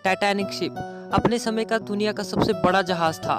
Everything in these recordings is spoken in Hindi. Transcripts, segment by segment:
टाइटैनिक शिप अपने समय का दुनिया का सबसे बड़ा जहाज था।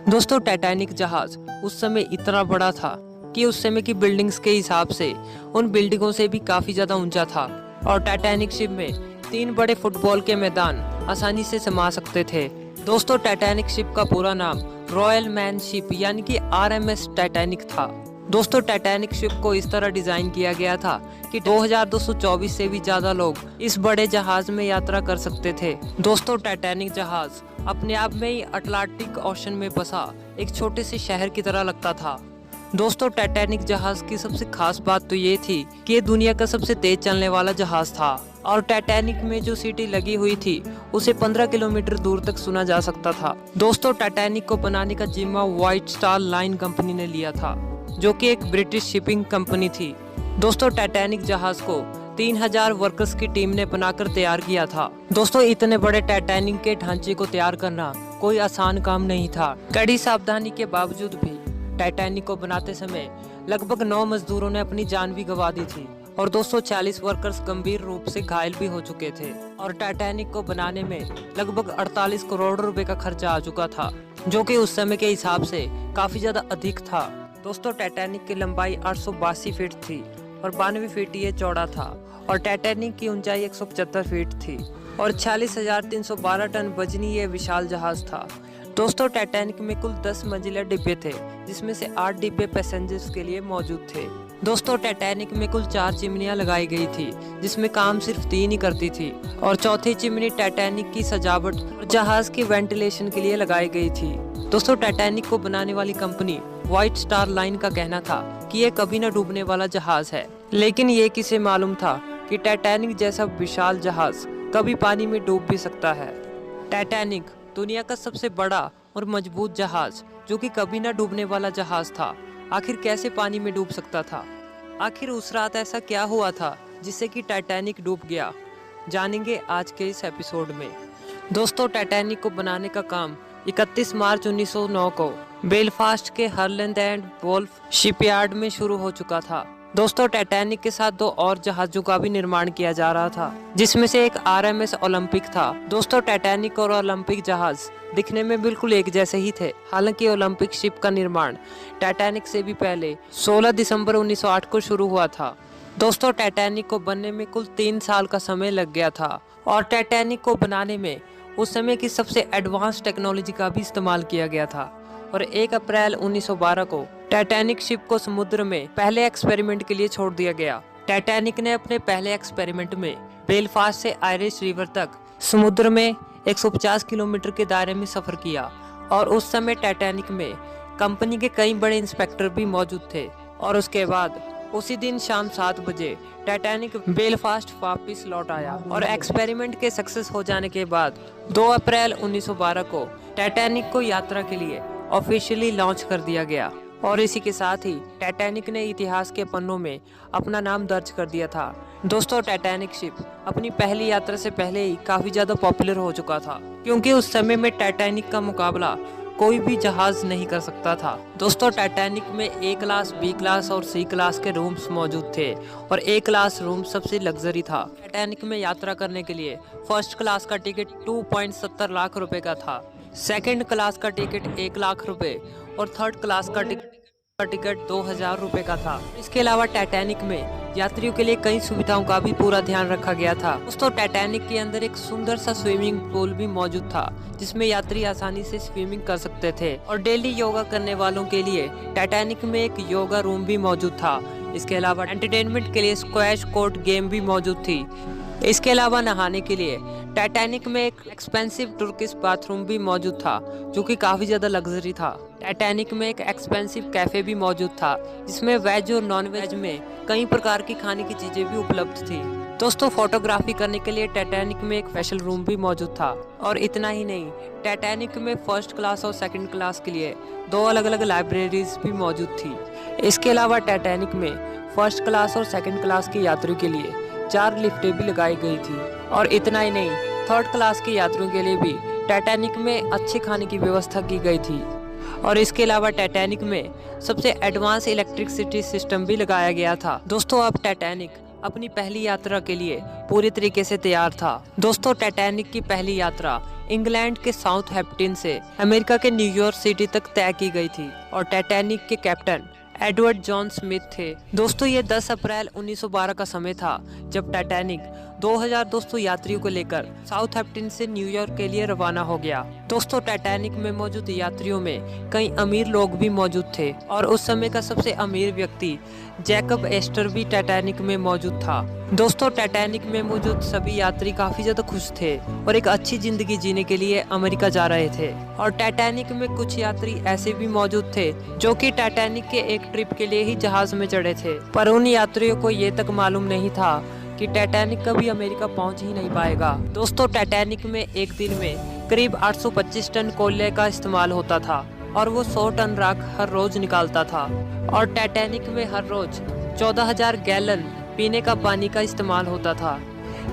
दोस्तों, टाइटैनिक जहाज उस समय इतना बड़ा था कि उस समय की बिल्डिंग्स के हिसाब से उन बिल्डिंगों से भी काफी ज्यादा ऊंचा था। और टाइटैनिक शिप में 3 बड़े फुटबॉल के मैदान आसानी से समा सकते थे। दोस्तों, टाइटैनिक शिप का पूरा नाम रॉयल मैन शिप यानी कि RMS टाइटैनिक था। दोस्तों, टाइटैनिक शिप को इस तरह डिजाइन किया गया था कि 2224 से भी ज्यादा लोग इस बड़े जहाज में यात्रा कर सकते थे। दोस्तों, टाइटैनिक जहाज अपने आप में ही अटलांटिक ओशन में बसा एक छोटे से शहर की तरह लगता था। दोस्तों, टाइटैनिक जहाज की सबसे खास बात तो ये थी कि ये दुनिया का सबसे तेज चलने वाला जहाज था और टाइटैनिक में जो सीटी लगी हुई थी उसे 15 किलोमीटर दूर तक सुना जा सकता था। दोस्तों, टाइटैनिक को बनाने का जिम्मा व्हाइट स्टार लाइन कंपनी ने लिया था, जो कि एक ब्रिटिश शिपिंग कंपनी थी। दोस्तों, टाइटैनिक जहाज को 3000 वर्कर्स की टीम ने बनाकर तैयार किया था। दोस्तों, इतने बड़े टाइटैनिक के ढांचे को तैयार करना कोई आसान काम नहीं था। कड़ी सावधानी के बावजूद भी टाइटैनिक को बनाते समय लगभग 9 मजदूरों ने अपनी जान भी गंवा दी थी और 240 वर्कर्स गंभीर रूप से घायल भी हो चुके थे। और टाइटैनिक को बनाने में लगभग 48 करोड़ रुपए का खर्चा आ चुका था, जो कि उस समय के हिसाब से काफी ज्यादा अधिक था। दोस्तों, टाइटैनिक की लंबाई 882 फीट थी और 92 फीट ये चौड़ा था और टाइटैनिक की ऊंचाई 175 फीट थी और 46,312 टन वजनी ये विशाल जहाज था। दोस्तों, टाइटैनिक में कुल 10 मंजिला डिब्बे थे, जिसमें से 8 डिब्बे पैसेंजर्स के लिए मौजूद थे। दोस्तों, टाइटैनिक में कुल 4 चिमनियां लगाई गई थी, जिसमें काम सिर्फ 3 ही करती थी और चौथी चिमनी टाइटैनिक की सजावट और जहाज की वेंटिलेशन के लिए लगाई गई थी। दोस्तों, टाइटैनिक को बनाने वाली कंपनी व्हाइट स्टार लाइन का कहना था कि ये कभी न डूबने वाला जहाज है, लेकिन ये किसे मालूम था कि टाइटैनिक जैसा विशाल जहाज कभी पानी में डूब भी सकता है। टाइटैनिक दुनिया का सबसे बड़ा और मजबूत जहाज, जो कि कभी न डूबने वाला जहाज था, आखिर कैसे पानी में डूब सकता था? आखिर उस रात ऐसा क्या हुआ था जिससे कि टाइटैनिक डूब गया? जानेंगे आज के इस एपिसोड में। दोस्तों, टाइटैनिक को बनाने का काम 31 मार्च 1909 को बेलफास्ट के हरलैंड एंड वोल्फ शिपयार्ड में शुरू हो चुका था। दोस्तों, टाइटैनिक के साथ 2 और जहाजों का भी निर्माण किया जा रहा था, जिसमें से एक RMS ओलंपिक था। दोस्तों, टाइटैनिक और ओलंपिक जहाज दिखने में बिल्कुल एक जैसे ही थे। हालांकि ओलंपिक शिप का निर्माण टाइटैनिक से भी पहले 16 दिसंबर 1908 को शुरू हुआ था। दोस्तों, टाइटैनिक को बनने में कुल 3 साल का समय लग गया था और टाइटैनिक को बनाने में उस समय की सबसे एडवांस टेक्नोलॉजी का भी इस्तेमाल किया गया था। और 1 अप्रैल 1912 को टाइटैनिक शिप को समुद्र में पहले एक्सपेरिमेंट के लिए छोड़ दिया गया। टाइटैनिक ने अपने पहले एक्सपेरिमेंट में बेलफास्ट से आयरिश रिवर तक समुद्र में 150 kilometer के दायरे में सफर किया और उस समय टाइटैनिक में कंपनी के कई बड़े इंस्पेक्टर भी मौजूद थे। और उसके बाद उसी दिन शाम 7 बजे टाइटैनिक बेलफास्ट वापस लौट आया और एक्सपेरिमेंट के सक्सेस हो जाने के बाद 2 अप्रैल 1912 को टाइटैनिक को यात्रा के लिए ऑफिशियली लॉन्च कर दिया गया। और इसी के साथ ही टाइटैनिक ने इतिहास के पन्नों में अपना नाम दर्ज कर दिया था। दोस्तों, टाइटैनिक शिप अपनी पहली यात्रा से पहले ही काफी ज्यादा पॉपुलर हो चुका था, क्योंकि उस समय में टाइटैनिक का मुकाबला कोई भी जहाज नहीं कर सकता था। दोस्तों, टाइटैनिक में A क्लास, B क्लास और C क्लास के रूम्स मौजूद थे और A क्लास रूम सबसे लग्जरी था। टाइटैनिक में यात्रा करने के लिए फर्स्ट क्लास का टिकट 2.70 लाख रुपए का था, सेकंड क्लास का टिकट 1 लाख रुपए और थर्ड क्लास का टिकट 2000 रुपए का था। इसके अलावा टाइटैनिक में यात्रियों के लिए कई सुविधाओं का भी पूरा ध्यान रखा गया था। दोस्तों, टाइटैनिक के अंदर एक सुंदर सा स्विमिंग पूल भी मौजूद था, जिसमें यात्री आसानी से स्विमिंग कर सकते थे। और डेली योगा करने वालों के लिए टाइटैनिक में एक योगा रूम भी मौजूद था। इसके अलावा एंटरटेनमेंट के लिए स्क्वैश कोर्ट गेम भी मौजूद थी। इसके अलावा नहाने के लिए टाइटैनिक में एक एक्सपेंसिव टर्किश बाथरूम भी मौजूद था, जो कि काफी ज्यादा लग्जरी था। टाइटैनिक में एक एक्सपेंसिव कैफे भी मौजूद था, जिसमें वेज और नॉन वेज में कई प्रकार की खाने की चीजें भी उपलब्ध थी। दोस्तों, फोटोग्राफी करने के लिए टाइटैनिक में एक स्पेशल रूम भी मौजूद था। और इतना ही नहीं, टाइटैनिक में फर्स्ट क्लास और सेकंड क्लास के लिए 2 अलग अलग लाइब्रेरीज भी मौजूद थी। इसके अलावा टाइटैनिक में फर्स्ट क्लास और सेकंड क्लास के यात्रियों के लिए 4 लिफ्टें भी लगाई गई थी। और इतना ही नहीं, थर्ड क्लास के यात्रियों के लिए भी टाइटैनिक में अच्छे खाने की व्यवस्था की गई थी। और इसके अलावा टाइटैनिक में सबसे एडवांस इलेक्ट्रिसिटी सिस्टम भी लगाया गया था। दोस्तों, अब टाइटैनिक अपनी पहली यात्रा के लिए पूरी तरीके से तैयार था। दोस्तों, टाइटैनिक की पहली यात्रा इंग्लैंड के साउथहैम्पटन से अमेरिका के न्यूयॉर्क सिटी तक तय की गई थी और टाइटैनिक के कैप्टन एडवर्ड जॉन स्मिथ थे। दोस्तों, ये 10 अप्रैल 1912 का समय था जब टाइटैनिक 2200 यात्रियों को लेकर साउथहैम्पटन से न्यूयॉर्क के लिए रवाना हो गया। दोस्तों, टाइटैनिक में मौजूद यात्रियों में कई अमीर लोग भी मौजूद थे और उस समय का सबसे अमीर व्यक्ति जैकब एस्टर भी टाइटैनिक में मौजूद था। दोस्तों, टाइटैनिक में मौजूद सभी यात्री काफी ज्यादा खुश थे और एक अच्छी जिंदगी जीने के लिए अमेरिका जा रहे थे। और टाइटैनिक में कुछ यात्री ऐसे भी मौजूद थे जो कि टाइटैनिक के एक ट्रिप के लिए ही जहाज में चढ़े थे, पर उन यात्रियों को ये तक मालूम नहीं था कि टाइटैनिक कभी अमेरिका पहुंच ही नहीं पाएगा। दोस्तों, टाइटैनिक में एक दिन में करीब 825 टन कोयले का इस्तेमाल होता था और वो 100 टन राख हर रोज निकालता था। और टाइटैनिक में हर रोज 14,000 गैलन पीने का पानी का इस्तेमाल होता था।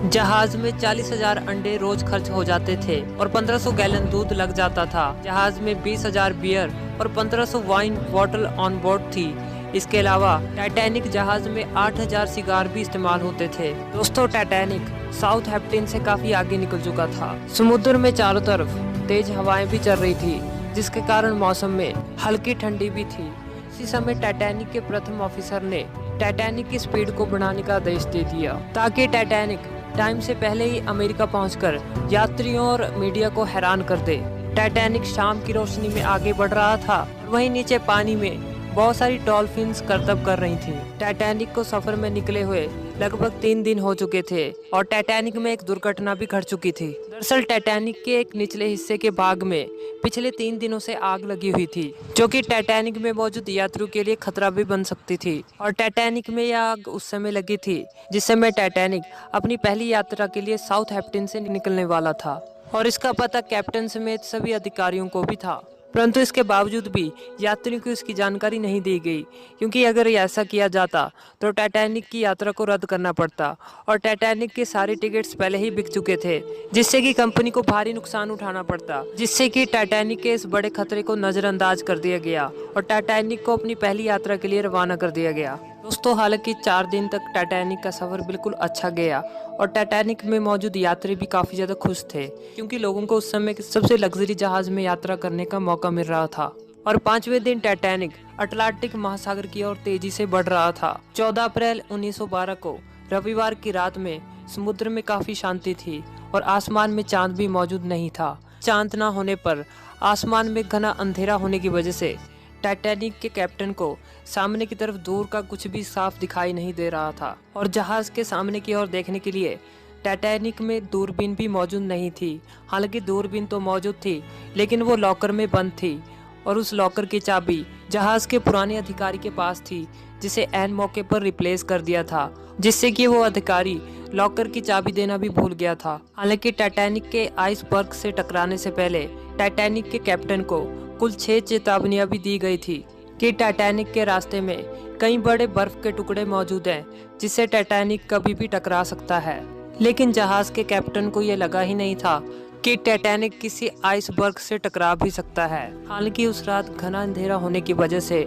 जहाज में 40,000 अंडे रोज खर्च हो जाते थे और 1500 गैलन दूध लग जाता था। जहाज में 20,000 बियर और 1500 वाइन बॉटल ऑन बोर्ड थी। इसके अलावा टाइटैनिक जहाज में 8,000 सिगार भी इस्तेमाल होते थे। दोस्तों, टाइटैनिक साउथहैम्पटन से काफी आगे निकल चुका था। समुद्र में चारों तरफ तेज हवाएं भी चल रही थी, जिसके कारण मौसम में हल्की ठंडी भी थी। इसी समय टाइटैनिक के प्रथम ऑफिसर ने टाइटैनिक की स्पीड को बढ़ाने का आदेश दे दिया ताकि टाइटैनिक टाइम से पहले ही अमेरिका पहुंचकर यात्रियों और मीडिया को हैरान कर दे। टाइटैनिक शाम की रोशनी में आगे बढ़ रहा था, वहीं नीचे पानी में बहुत सारी डॉल्फिन्स करतब कर रही थी। टाइटैनिक को सफर में निकले हुए लगभग 3 दिन हो चुके थे और टाइटैनिक में एक दुर्घटना भी घट चुकी थी। दरअसल टाइटैनिक के एक निचले हिस्से के भाग में पिछले 3 दिनों से आग लगी हुई थी, जो कि टाइटैनिक में मौजूद यात्रियों के लिए खतरा भी बन सकती थी। और टाइटैनिक में यह आग उस समय लगी थी जिस समय टाइटैनिक अपनी पहली यात्रा के लिए साउथहैम्पटन से निकलने वाला था और इसका पता कैप्टन समेत सभी अधिकारियों को भी था। परंतु इसके बावजूद भी यात्रियों को इसकी जानकारी नहीं दी गई, क्योंकि अगर ऐसा किया जाता तो टाइटैनिक की यात्रा को रद्द करना पड़ता और टाइटैनिक के सारे टिकट्स पहले ही बिक चुके थे, जिससे कि कंपनी को भारी नुकसान उठाना पड़ता, जिससे कि टाइटैनिक के इस बड़े खतरे को नजरअंदाज कर दिया गया और टाइटैनिक को अपनी पहली यात्रा के लिए रवाना कर दिया गया। दोस्तों, हालांकि 4 दिन तक टाइटैनिक का सफर बिल्कुल अच्छा गया और टाइटैनिक में मौजूद यात्री भी काफी ज्यादा खुश थे, क्योंकि लोगों को उस समय सबसे लग्जरी जहाज में यात्रा करने का मौका मिल रहा था। और 5वें दिन टाइटैनिक अटलांटिक महासागर की ओर तेजी से बढ़ रहा था। 14 अप्रैल 1912 को रविवार की रात में समुद्र में काफी शांति थी और आसमान में चांद भी मौजूद नहीं था। चांद न होने पर आसमान में घना अंधेरा होने की वजह से टाइटैनिक के कैप्टन को सामने की तरफ दूर का कुछ भी साफ दिखाई नहीं दे रहा था और जहाज के सामने की ओर देखने के लिए टाइटैनिक में दूरबीन भी मौजूद नहीं थी। हालांकि दूरबीन तो मौजूद थी, लेकिन वो लॉकर में बंद थी और उस लॉकर की चाबी जहाज के पुराने अधिकारी के पास थी, जिसे ऐन मौके पर रिप्लेस कर दिया था, जिससे कि वो अधिकारी लॉकर की चाबी देना भी भूल गया था। हालांकि टाइटैनिक के आइसबर्ग से टकराने से पहले टाइटैनिक के कैप्टन को कुल 6 चेतावनियां भी दी गई थी कि टाइटैनिक के रास्ते में कई बड़े बर्फ के टुकड़े मौजूद हैं, जिससे टाइटैनिक कभी भी टकरा सकता है। लेकिन जहाज के कैप्टन को यह लगा ही नहीं था कि टाइटैनिक किसी आइसबर्ग से टकरा भी सकता है। हालांकि उस रात घना अंधेरा होने की वजह से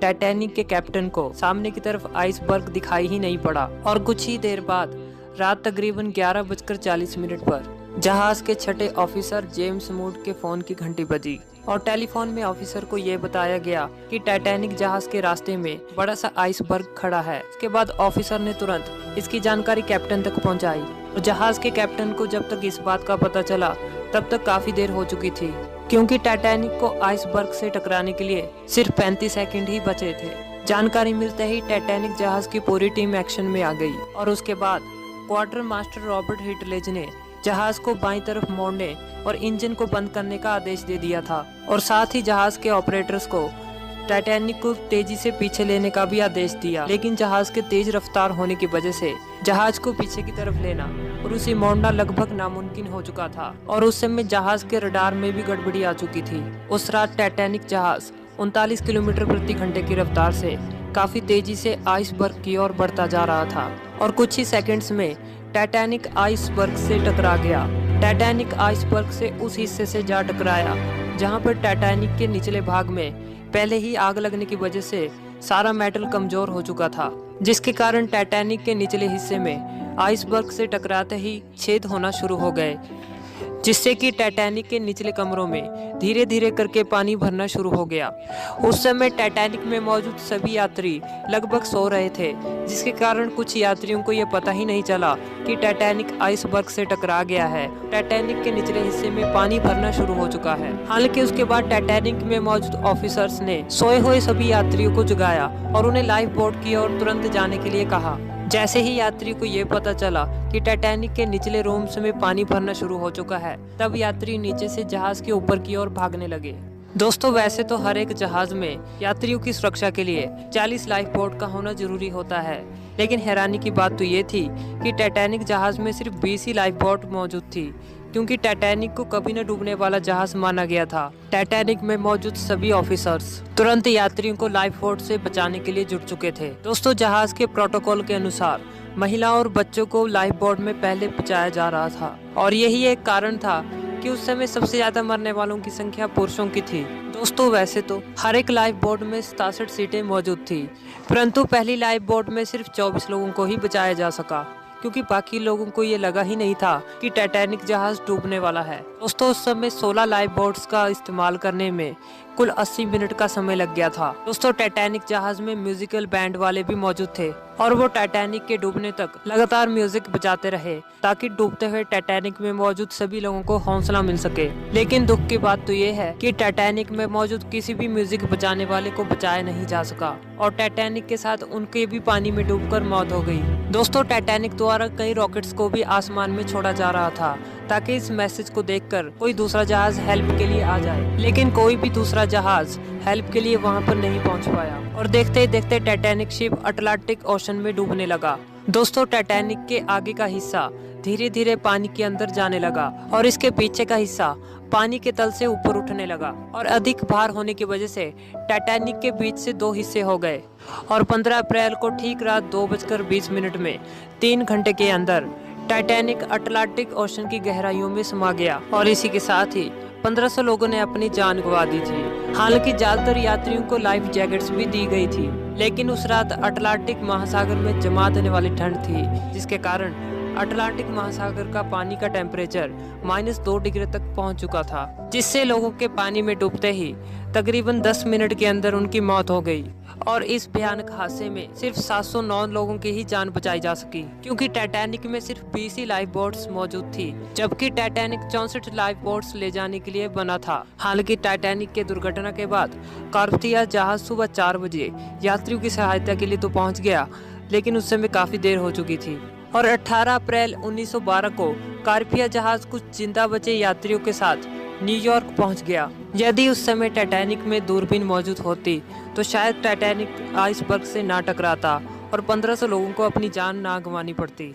टाइटैनिक के कैप्टन को सामने की तरफ आइसबर्ग दिखाई ही नहीं पड़ा और कुछ ही देर बाद रात तकरीबन 11:40 पर जहाज के छठे ऑफिसर जेम्स मूड के फोन की घंटी बजी और टेलीफोन में ऑफिसर को यह बताया गया कि टाइटैनिक जहाज के रास्ते में बड़ा सा आइसबर्ग खड़ा है। इसके बाद ऑफिसर ने तुरंत इसकी जानकारी कैप्टन तक पहुंचाई और जहाज के कैप्टन को जब तक इस बात का पता चला तब तक काफी देर हो चुकी थी, क्योंकि टाइटैनिक को आइसबर्ग से टकराने के लिए सिर्फ 35 सेकंड ही बचे थे। जानकारी मिलते ही टाइटैनिक जहाज की पूरी टीम एक्शन में आ गई और उसके बाद क्वार्टर मास्टर रॉबर्ट हिटलेज ने जहाज को बाईं तरफ मोड़ने और इंजन को बंद करने का आदेश दे दिया था और साथ ही जहाज के ऑपरेटर्स को टाइटैनिक को तेजी से पीछे लेने का भी आदेश दिया। लेकिन जहाज के तेज रफ्तार होने की वजह से जहाज को पीछे की तरफ लेना और उसे मोड़ना लगभग नामुमकिन हो चुका था और उस समय जहाज के रडार में भी गड़बड़ी आ चुकी थी। उस रात टाइटैनिक जहाज 39 किलोमीटर प्रति घंटे की रफ्तार से काफी तेजी से आइसबर्ग की ओर बढ़ता जा रहा था और कुछ ही सेकंड्स में टाइटैनिक आइसबर्ग से टकरा गया। टाइटैनिक आइसबर्ग से उस हिस्से से जा टकराया जहां पर टाइटैनिक के निचले भाग में पहले ही आग लगने की वजह से सारा मेटल कमजोर हो चुका था। जिसके कारण टाइटैनिक के निचले हिस्से में आइसबर्ग से टकराते ही छेद होना शुरू हो गए, जिससे कि टाइटैनिक के निचले कमरों में धीरे धीरे करके पानी भरना शुरू हो गया। उस समय टाइटैनिक में मौजूद सभी यात्री लगभग सो रहे थे, जिसके कारण कुछ यात्रियों को यह पता ही नहीं चला कि टाइटैनिक आइसबर्ग से टकरा गया है। टाइटैनिक के निचले हिस्से में पानी भरना शुरू हो चुका है। हालांकि उसके बाद टाइटैनिक में मौजूद ऑफिसर्स ने सोए हुए सभी यात्रियों को जगाया और उन्हें लाइफ बोट की ओर तुरंत जाने के लिए कहा। जैसे ही यात्री को ये पता चला कि टाइटैनिक के निचले रूम्स में पानी भरना शुरू हो चुका है, तब यात्री नीचे से जहाज के ऊपर की ओर भागने लगे। दोस्तों, वैसे तो हर एक जहाज में यात्रियों की सुरक्षा के लिए 40 लाइफ बोट का होना जरूरी होता है, लेकिन हैरानी की बात तो ये थी कि टाइटैनिक जहाज में सिर्फ 20 ही लाइफ बोट मौजूद थी, क्योंकि टाइटैनिक को कभी न डूबने वाला जहाज माना गया था। टाइटैनिक में मौजूद सभी ऑफिसर्स तुरंत यात्रियों को लाइफ बोट से बचाने के लिए जुट चुके थे। दोस्तों, जहाज के प्रोटोकॉल के अनुसार महिलाओं और बच्चों को लाइफ बोट में पहले पहुंचाया जा रहा था, और यही एक कारण था कि उस समय सबसे ज्यादा मरने वालों की संख्या पुरुषों की थी। दोस्तों, वैसे तो हर एक लाइफ बोट में 67 सीटें मौजूद थी, परंतु पहली लाइफ बोट में सिर्फ 24 लोगों को ही बचाया जा सका, क्योंकि बाकी लोगों को ये लगा ही नहीं था कि टाइटैनिक जहाज डूबने वाला है। दोस्तों, उस समय 16 लाइफ बोट्स का इस्तेमाल करने में कुल 80 मिनट का समय लग गया था। दोस्तों, टाइटैनिक जहाज में म्यूजिकल बैंड वाले भी मौजूद थे और वो टाइटैनिक के डूबने तक लगातार म्यूजिक बजाते रहे, ताकि डूबते हुए टाइटैनिक में मौजूद सभी लोगों को हौसला मिल सके। लेकिन दुख की बात तो ये है कि टाइटैनिक में मौजूद किसी भी म्यूजिक बजाने वाले को बचाया नहीं जा सका, और टाइटैनिक के साथ उनके भी पानी में डूबकर मौत हो गई। दोस्तों, टाइटैनिक द्वारा कई रॉकेट्स को भी आसमान में छोड़ा जा रहा था, ताकि इस मैसेज को देखकर कोई दूसरा जहाज हेल्प के लिए आ जाए, लेकिन कोई भी दूसरा जहाज हेल्प के लिए वहां पर नहीं पहुंच पाया, और देखते ही देखते टाइटैनिक शिप अटलांटिक ओशन में डूबने लगा। दोस्तों, टाइटैनिक के आगे का हिस्सा धीरे धीरे पानी के अंदर जाने लगा और इसके पीछे का हिस्सा पानी के तल से ऊपर उठने लगा, और अधिक भार होने की वजह से टाइटैनिक के बीच से 2 हिस्से हो गए, और 15 अप्रैल को ठीक रात 2:20 में 3 घंटे के अंदर टाइटैनिक अटलांटिक ओशन की गहराइयों में समा गया, और इसी के साथ ही 1500 लोगों ने अपनी जान गंवा दी थी। हालांकि ज्यादातर यात्रियों को लाइफ जैकेट्स भी दी गई थी, लेकिन उस रात अटलांटिक महासागर में जमा देने वाली ठंड थी, जिसके कारण अटलांटिक महासागर का पानी का टेम्परेचर -2 डिग्री तक पहुंच चुका था, जिससे लोगों के पानी में डूबते ही तकरीबन 10 मिनट के अंदर उनकी मौत हो गई। और इस भयानक हादसे में सिर्फ 709 लोगों की ही जान बचाई जा सकी, क्योंकि टाइटैनिक में सिर्फ 20 ही लाइफ बोट्स मौजूद थी, जबकि टाइटैनिक 64 लाइफ बोट्स ले जाने के लिए बना था। हालांकि टाइटैनिक के दुर्घटना के बाद कार्पथिया जहाज सुबह 4 बजे यात्रियों की सहायता के लिए तो पहुंच गया, लेकिन उस समय काफी देर हो चुकी थी, और 18 अप्रैल 1912 को कार्पिया जहाज कुछ जिंदा बचे यात्रियों के साथ न्यूयॉर्क पहुंच गया। यदि उस समय टाइटैनिक में दूरबीन मौजूद होती तो शायद टाइटैनिक आइसबर्ग से ना टकराता और 1500 लोगों को अपनी जान ना गंवानी पड़ती।